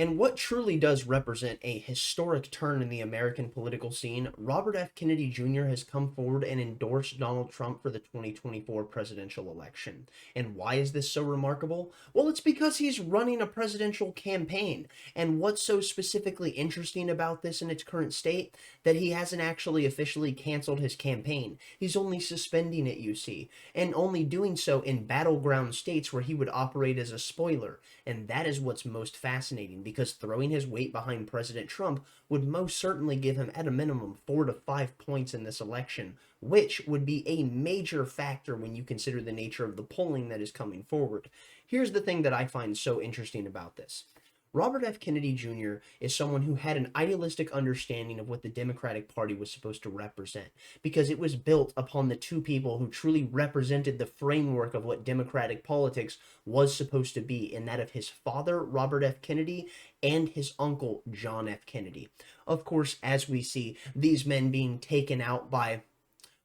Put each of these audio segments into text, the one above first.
And what truly does represent a historic turn in the American political scene, Robert F. Kennedy Jr. has come forward and endorsed Donald Trump for the 2024 presidential election. And why is this so remarkable? Well, it's because he's running a presidential campaign. And what's so specifically interesting about this in its current state? That he hasn't actually officially canceled his campaign. He's only suspending it, you see, and only doing so in battleground states where he would operate as a spoiler. And that is what's most fascinating, because throwing his weight behind President Trump would most certainly give him at a minimum 4 to 5 points in this election, which would be a major factor when you consider the nature of the polling that is coming forward. Here's the thing that I find so interesting about this. Robert F. Kennedy Jr. is someone who had an idealistic understanding of what the Democratic Party was supposed to represent, because it was built upon the two people who truly represented the framework of what Democratic politics was supposed to be, in that of his father, Robert F. Kennedy, and his uncle, John F. Kennedy. Of course, as we see these men being taken out by,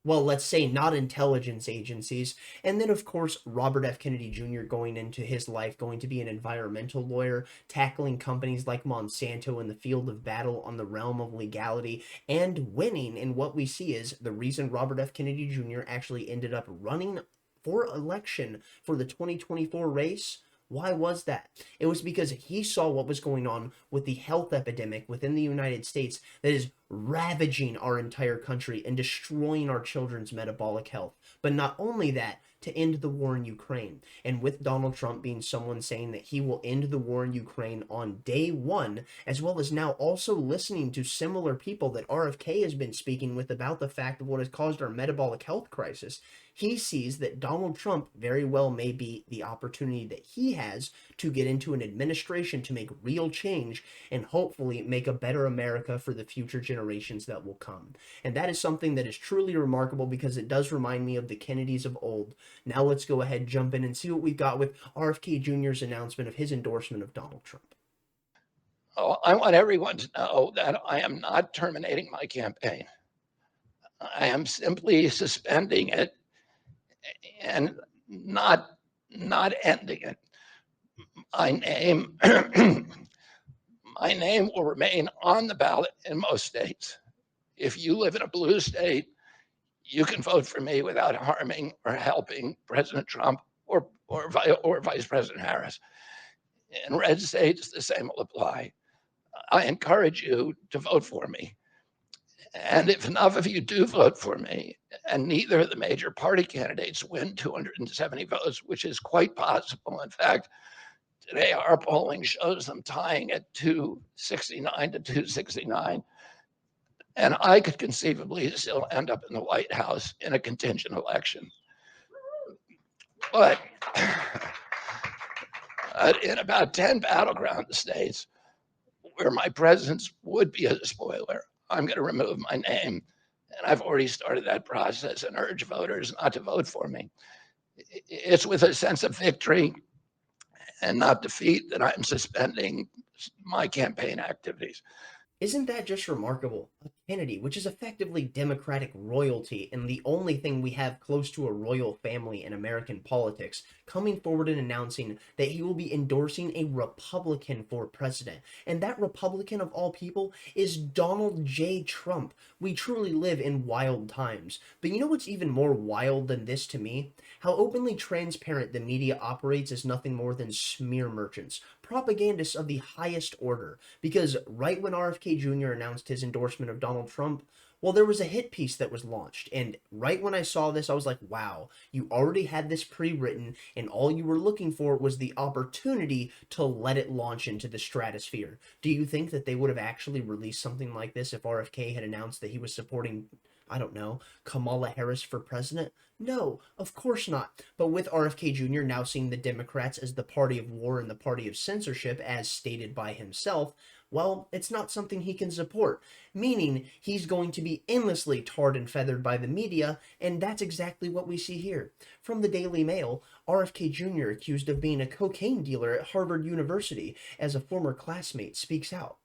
well, let's say not intelligence agencies. And then, of course, Robert F. Kennedy Jr. going into his life, going to be an environmental lawyer, tackling companies like Monsanto in the field of battle on the realm of legality, and winning. And what we see is the reason Robert F. Kennedy Jr. actually ended up running for election for the 2024 race. Why was that? It was because he saw what was going on with the health epidemic within the United States that is ravaging our entire country and destroying our children's metabolic health. But not only that, to end the war in Ukraine. And with Donald Trump being someone saying that he will end the war in Ukraine on day one, as well as now also listening to similar people that RFK has been speaking with about the fact of what has caused our metabolic health crisis, he sees that Donald Trump very well may be the opportunity that he has to get into an administration to make real change and hopefully make a better America for the future generations that will come. And that is something that is truly remarkable, because it does remind me of the Kennedys of old. Now let's go ahead, jump in, and see what we've got with RFK Jr.'s announcement of his endorsement of Donald Trump. Oh, I want everyone to know that I am not terminating my campaign. I am simply suspending it and not ending it. My name my name will remain on the ballot in most states. If you live in a blue state, you can vote for me without harming or helping President Trump or Vice President Harris. In red states, the same will apply. I encourage you to vote for me. And if enough of you do vote for me, and neither of the major party candidates win 270 votes, which is quite possible. In fact, today our polling shows them tying at 269 to 269. And I could conceivably still end up in the White House in a contingent election. But in about 10 battleground states where my presence would be a spoiler, I'm going to remove my name. And I've already started that process and urge voters not to vote for me. It's with a sense of victory and not defeat that I'm suspending my campaign activities. Isn't that just remarkable? A Kennedy, which is effectively Democratic royalty and the only thing we have close to a royal family in American politics, coming forward and announcing that he will be endorsing a Republican for president. And that Republican of all people is Donald J. Trump. We truly live in wild times. But you know what's even more wild than this to me? How openly transparent the media operates as nothing more than smear merchants, propagandists of the highest order. Because right when RFK Jr. announced his endorsement of Donald Trump, well, there was a hit piece that was launched. And right when I saw this, I was like, wow, you already had this pre-written, and all you were looking for was the opportunity to let it launch into the stratosphere. Do you think that they would have actually released something like this if RFK had announced that he was supporting, I don't know, Kamala Harris for president? No, of course not. But with RFK Jr. now seeing the Democrats as the party of war and the party of censorship, as stated by himself, well, it's not something he can support, meaning he's going to be endlessly tarred and feathered by the media, and that's exactly what we see here. From the Daily Mail, RFK Jr. accused of being a cocaine dealer at Harvard University, as a former classmate speaks out.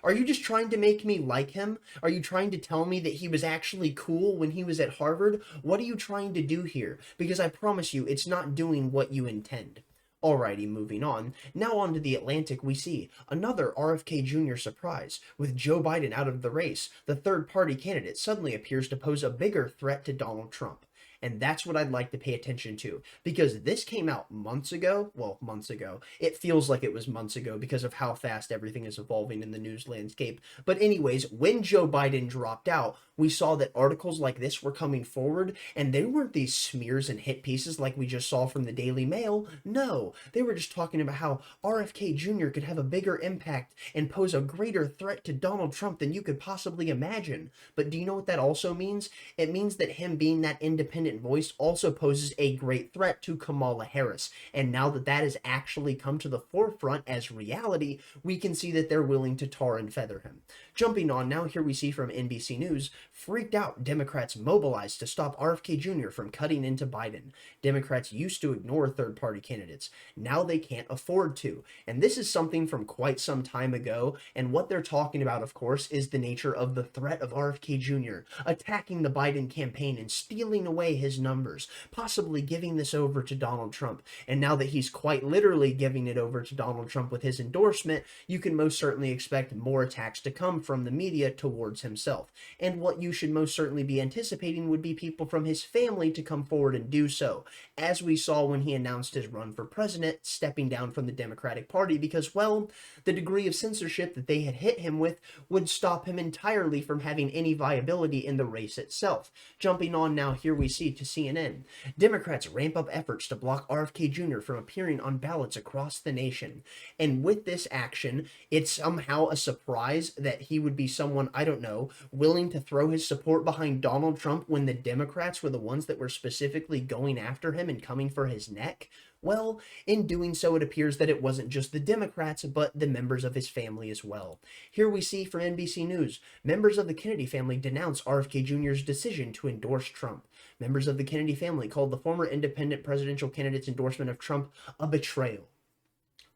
Are you just trying to make me like him? Are you trying to tell me that he was actually cool when he was at Harvard? What are you trying to do here? Because I promise you, it's not doing what you intend. Alrighty, moving on. Now on to the Atlantic, we see another RFK Jr. surprise. With Joe Biden out of the race, the third party candidate suddenly appears to pose a bigger threat to Donald Trump. And that's what I'd like to pay attention to, because this came out months ago. Well, months ago. It feels like it was months ago because of how fast everything is evolving in the news landscape. But anyways, when Joe Biden dropped out, we saw that articles like this were coming forward, and they weren't these smears and hit pieces like we just saw from the Daily Mail. No, they were just talking about how RFK Jr. could have a bigger impact and pose a greater threat to Donald Trump than you could possibly imagine. But do you know what that also means? It means that him being that independent voice also poses a great threat to Kamala Harris. And now that that has actually come to the forefront as reality, we can see that they're willing to tar and feather him. Jumping on now, here we see from NBC News, freaked out Democrats mobilized to stop RFK Jr. from cutting into Biden. Democrats used to ignore third-party candidates. Now they can't afford to. And this is something from quite some time ago, and what they're talking about, of course, is the nature of the threat of RFK Jr. attacking the Biden campaign and stealing away his numbers, possibly giving this over to Donald Trump. And now that he's quite literally giving it over to Donald Trump with his endorsement, you can most certainly expect more attacks to come from the media towards himself. And what you should most certainly be anticipating would be people from his family to come forward and do so, as we saw when he announced his run for president, stepping down from the Democratic Party because, well, the degree of censorship that they had hit him with would stop him entirely from having any viability in the race itself. Jumping on now, here we see to CNN. Democrats ramp up efforts to block RFK Jr. from appearing on ballots across the nation. And with this action, it's somehow a surprise that he would be someone, I don't know, willing to throw his support behind Donald Trump when the Democrats were the ones that were specifically going after him and coming for his neck. Well, in doing so, it appears that it wasn't just the Democrats, but the members of his family as well. Here we see from NBC News, members of the Kennedy family denounce RFK Jr.'s decision to endorse Trump. Members of the Kennedy family called the former independent presidential candidate's endorsement of Trump a betrayal.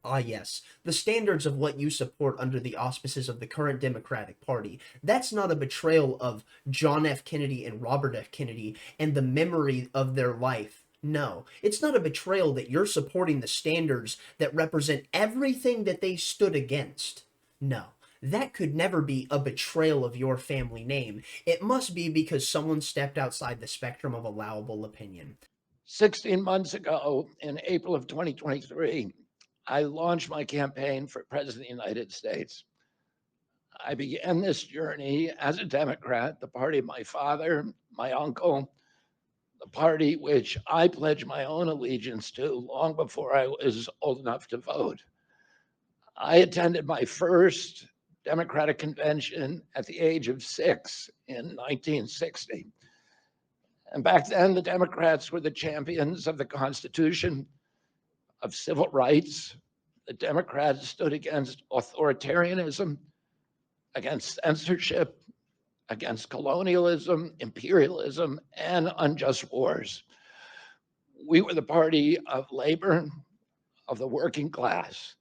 Ah, yes, the standards of what you support under the auspices of the current Democratic Party. That's not a betrayal of John F. Kennedy and Robert F. Kennedy and the memory of their life. No, it's not a betrayal that you're supporting the standards that represent everything that they stood against. No, that could never be a betrayal of your family name. It must be because someone stepped outside the spectrum of allowable opinion. 16 months ago, in April of 2023, I launched my campaign for President of the United States. I began this journey as a Democrat, the party of my father, my uncle, the party which I pledged my own allegiance to long before I was old enough to vote. I attended my first Democratic convention at the age of 6 in 1960. And back then, the Democrats were the champions of the Constitution, of civil rights. The Democrats stood against authoritarianism, against censorship, against colonialism, imperialism, and unjust wars. We were the party of labor, of the working class.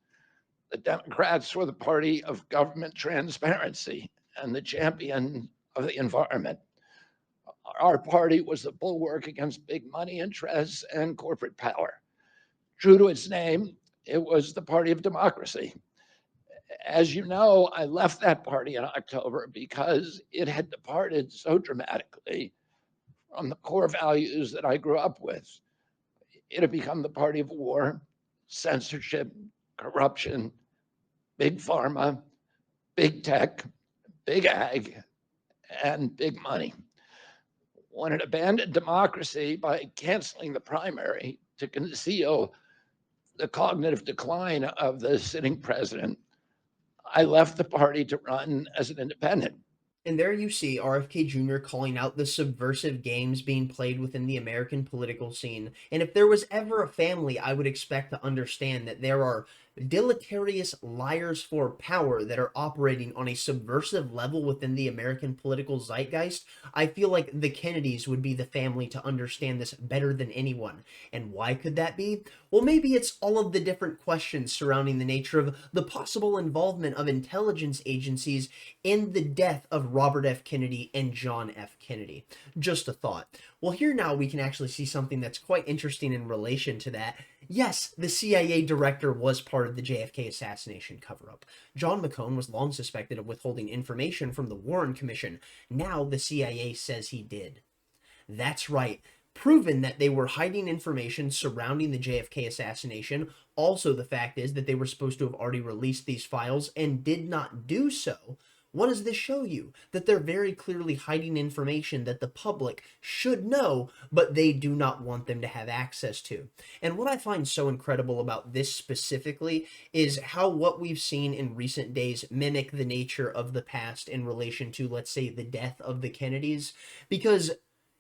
The Democrats were the party of government transparency and the champion of the environment. Our party was the bulwark against big money interests and corporate power. True to its name, it was the party of democracy. As you know, I left that party in October because it had departed so dramatically from the core values that I grew up with. It had become the party of war, censorship, corruption, big pharma, big tech, big ag, and big money. When it abandoned democracy by canceling the primary to conceal the cognitive decline of the sitting president, I left the party to run as an independent. And there you see RFK Jr. calling out the subversive games being played within the American political scene. And if there was ever a family I would expect to understand that there are deleterious liars for power that are operating on a subversive level within the American political zeitgeist, I feel like the Kennedys would be the family to understand this better than anyone. And why could that be? Well, maybe it's all of the different questions surrounding the nature of the possible involvement of intelligence agencies in the death of Robert F. Kennedy and John F. Kennedy. Just a thought. Well, here now we can actually see something that's quite interesting in relation to that. Yes, the CIA director was part of the JFK assassination cover-up. John McCone was long suspected of withholding information from the Warren Commission. Now the CIA says he did. That's right. Proven that they were hiding information surrounding the JFK assassination. Also, the fact is that they were supposed to have already released these files and did not do so. What does this show you? That they're very clearly hiding information that the public should know, but they do not want them to have access to. And what I find so incredible about this specifically is how what we've seen in recent days mimic the nature of the past in relation to, let's say, the death of the Kennedys. Because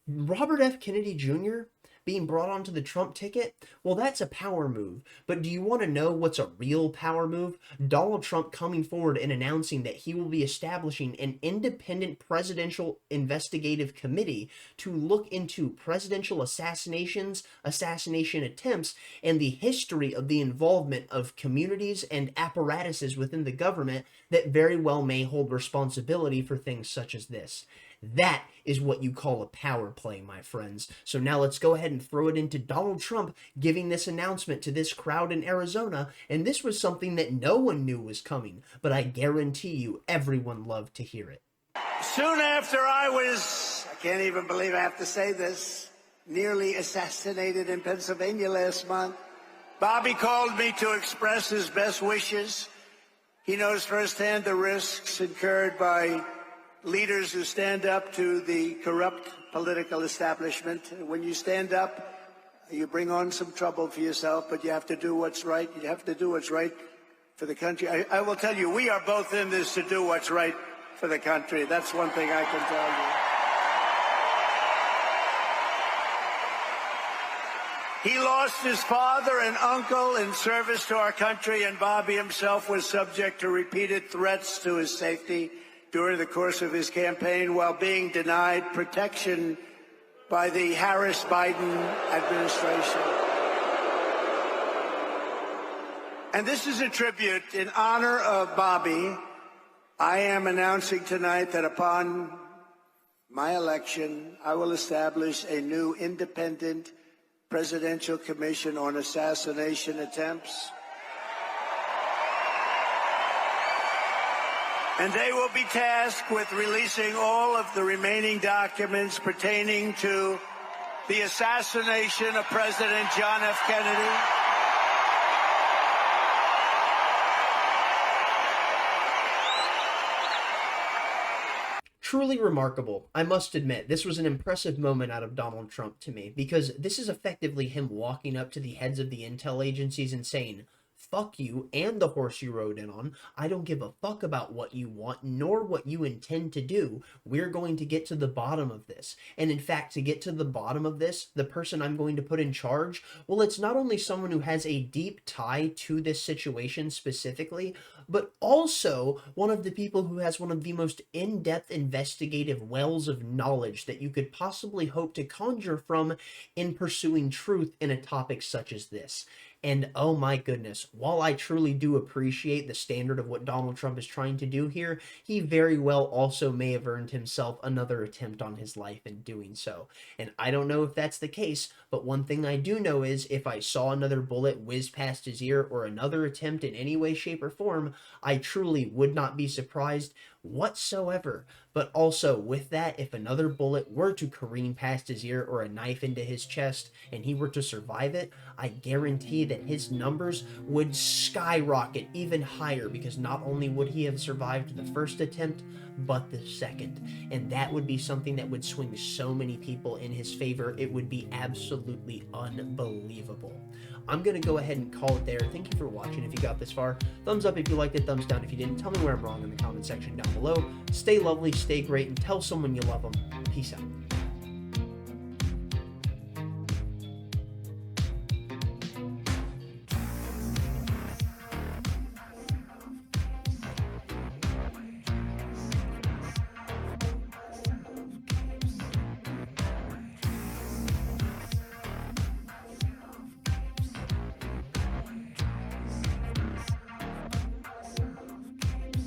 Robert F. Kennedy Jr. being brought onto the Trump ticket, well, that's a power move. But do you want to know what's a real power move? Donald Trump coming forward and announcing that he will be establishing an independent presidential investigative committee to look into presidential assassinations, assassination attempts, and the history of the involvement of communities and apparatuses within the government that very well may hold responsibility for things such as this. That is what you call a power play, my friends. So now let's go ahead and throw it into Donald Trump giving this announcement to this crowd in Arizona. And this was something that no one knew was coming, but I guarantee you everyone loved to hear it. Soon after I can't even believe I have to say this, nearly assassinated in Pennsylvania last month, Bobby called me to express his best wishes. He knows firsthand the risks incurred by leaders who stand up to the corrupt political establishment. When you stand up, you bring on some trouble for yourself, but you have to do what's right. You have to do what's right for the country. I will tell you, we are both in this to do what's right for the country. That's one thing I can tell you. He lost his father and uncle in service to our country, and Bobby himself was subject to repeated threats to his safety during the course of his campaign while being denied protection by the Harris-Biden administration. And this is a tribute in honor of Bobby. I am announcing tonight that upon my election, I will establish a new independent presidential commission on assassination attempts. And they will be tasked with releasing all of the remaining documents pertaining to the assassination of President John F. Kennedy. Truly remarkable. I must admit, this was an impressive moment out of Donald Trump to me, because this is effectively him walking up to the heads of the intel agencies and saying, fuck you and the horse you rode in on. I don't give a fuck about what you want nor what you intend to do. We're going to get to the bottom of this. And in fact, to get to the bottom of this, the person I'm going to put in charge, well, it's not only someone who has a deep tie to this situation specifically, but also one of the people who has one of the most in-depth investigative wells of knowledge that you could possibly hope to conjure from in pursuing truth in a topic such as this. And oh my goodness, while I truly do appreciate the standard of what Donald Trump is trying to do here, he very well also may have earned himself another attempt on his life in doing so. And I don't know if that's the case, but one thing I do know is if I saw another bullet whiz past his ear or another attempt in any way, shape, or form, I truly would not be surprised whatsoever. But also with that, if another bullet were to careen past his ear or a knife into his chest and he were to survive it, I guarantee that his numbers would skyrocket even higher, because not only would he have survived the first attempt, but the second. And that would be something that would swing so many people in his favor. It would be absolutely unbelievable. I'm going to go ahead and call it there. Thank you for watching. If you got this far, thumbs up if you liked it, thumbs down if you didn't. Tell me where I'm wrong in the comment section down below. Stay lovely, stay great, and tell someone you love them. Peace out.